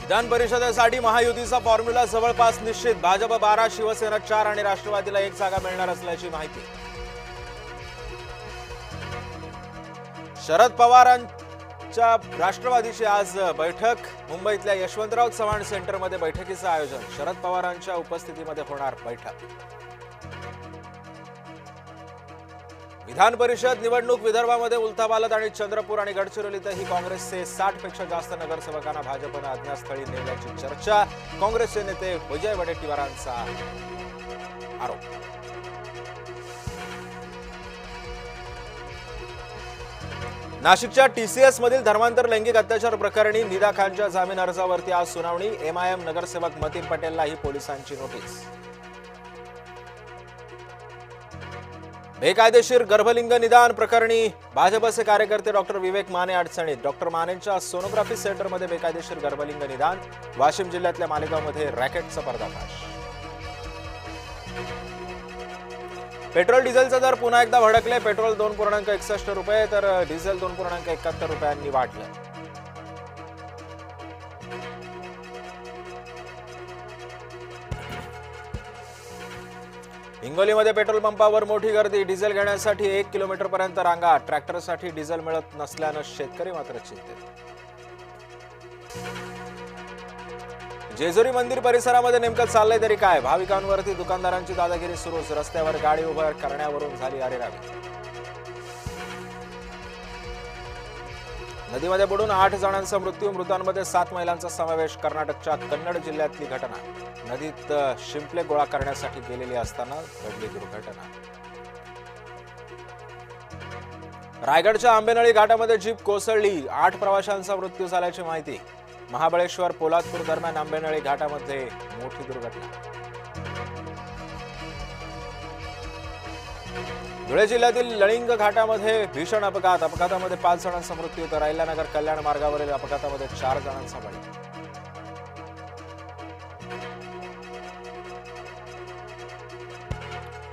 विधान परिषदेसाठी महायुतीचा फॉर्म्युला जवळपास निश्चित। भाजप 12, शिवसेना 4 आणि राष्ट्रवादीला 1 जागा मिळणार असल्याची माहिती। शरद पवारांच्या राष्ट्रवादीची आज बैठक। मुंबईतल्या यशवंतराव चव्हाण सेंटरमध्ये बैठकीचं आयोजन। शरद पवारांच्या उपस्थितीमध्ये होणार बैठक। विधान परिषद निवडणूक विदर्भामध्ये उलथापालथ आणि चंद्रपूर आणि गडचिरोलीतही काँग्रेसचे 60 पेक्षा जास्त नगरसेवकांना भाजपने अज्ञातस्थळी नेल्याची चर्चा। काँग्रेसचे नेते विजय वडेट्टीवारांचा आरोप। नाशिकच्या टीसीएस मधील धर्मांतर लैंगिक अत्याचार प्रकरणी निदा खानच्या जामीन अर्जावरती आज सुनावणी। एमआयएम नगरसेवक मतीन पटेललाही पोलिसांची नोटीस। बेकायदेशीर गर्भलिंग निदान प्रकरणी भाजपचे कार्यकर्ते डॉक्टर विवेक माने अडचणीत। डॉक्टर मानेंच्या सोनोग्राफी सेंटरमध्ये बेकायदेशीर गर्भलिंग निदान। वाशिम जिल्ह्यातल्या मालेगावमध्ये रॅकेटचा पर्दाफाश। पेट्रोल डिझेलचा दर पुन्हा एकदा भडकले। पेट्रोल 2.61 रुपये तर डिझेल 2.71 रुपयांनी वाढलं। हिंगोलीमध्ये पेट्रोल पंपावर मोठी गर्दी। डिझेल घेण्यासाठी 1 किलोमीटरपर्यंत रांगा। ट्रॅक्टरसाठी डिझेल मिळत नसल्यानं शेतकरी मात्र चिंतेत। जेजुरी मंदिर परिसरामध्ये नेमकं चाललंय तरी काय? भाविकांवरती दुकानदारांची दादागिरी सुरूच। रस्त्यावर गाडी उभं करण्यावरून झाली अरेरावी। नदीमध्ये बुडून 8 जणांचा मृत्यू। मृतांमध्ये 7 महिलांचा समावेश। कर्नाटकच्या कन्नड जिल्ह्यातली घटना। नदीत शिंपले गोळा करण्यासाठी गेलेली असताना घडली दुर्घटना। रायगडच्या आंबेनळी घाटामध्ये जीप कोसळली। 8 प्रवाशांचा मृत्यू झाल्याची माहिती। महाबळेश्वर पोलादपूर दरम्यान आंबेनळी घाटामध्ये मोठी दुर्घटना। धुळे जिल्ह्यातील लळिंग घाटामध्ये भीषण अपघात। अपघातामध्ये 5 जणांचा मृत्यू तर अहिल्यानगर कल्याण मार्गावरील अपघातामध्ये 4 जणांचा बळी।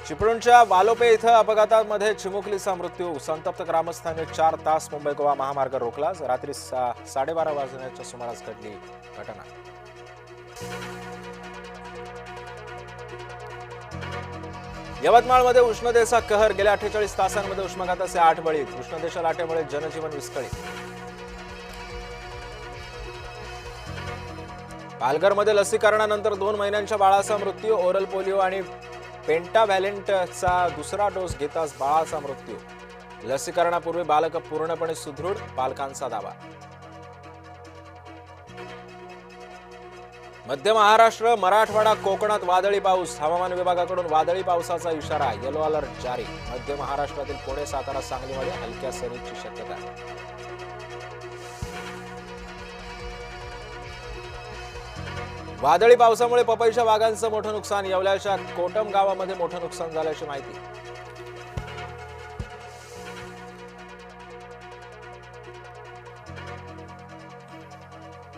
चिपळूणच्या वालोपे इथं अपघातामध्ये चिमुकलीचा मृत्यू। संतप्त ग्रामस्थांनी 4 तास मुंबई गोवा महामार्ग रोखला। रात्री 12:30 वाजण्याच्या सुमारास घडली घटना। यवतमाळमध्ये उष्णतेचा कहर। गेल्या 48 तासांमध्ये उष्माघाताचे 8 बळी। उष्णतेच्या लाटेमुळे जनजीवन विस्कळीत। पालघरमध्ये लसीकरणानंतर 2 महिन्यांच्या बाळाचा मृत्यू। ओरल पोलिओ आणि पेंटाव्हॅलेंटचा दुसरा डोस घेताच बाळाचा मृत्यू। लसीकरणापूर्वी बालक पूर्णपणे सुदृढ, पालकांचा दावा। मध्य महाराष्ट्र, मराठवाडा, कोकणात वादळी पाऊस। हवामान विभागाकडून वादळी पावसाचा इशारा। येलो अलर्ट जारी। मध्य महाराष्ट्रातील पुणे, सातारा, सांगलीमध्ये हलक्या सरींची शक्यता। वादळी पावसामुळे पपईच्या बागांचं मोठं नुकसान। येवल्याच्या कोटम गावामध्ये मोठं नुकसान झाल्याची माहिती।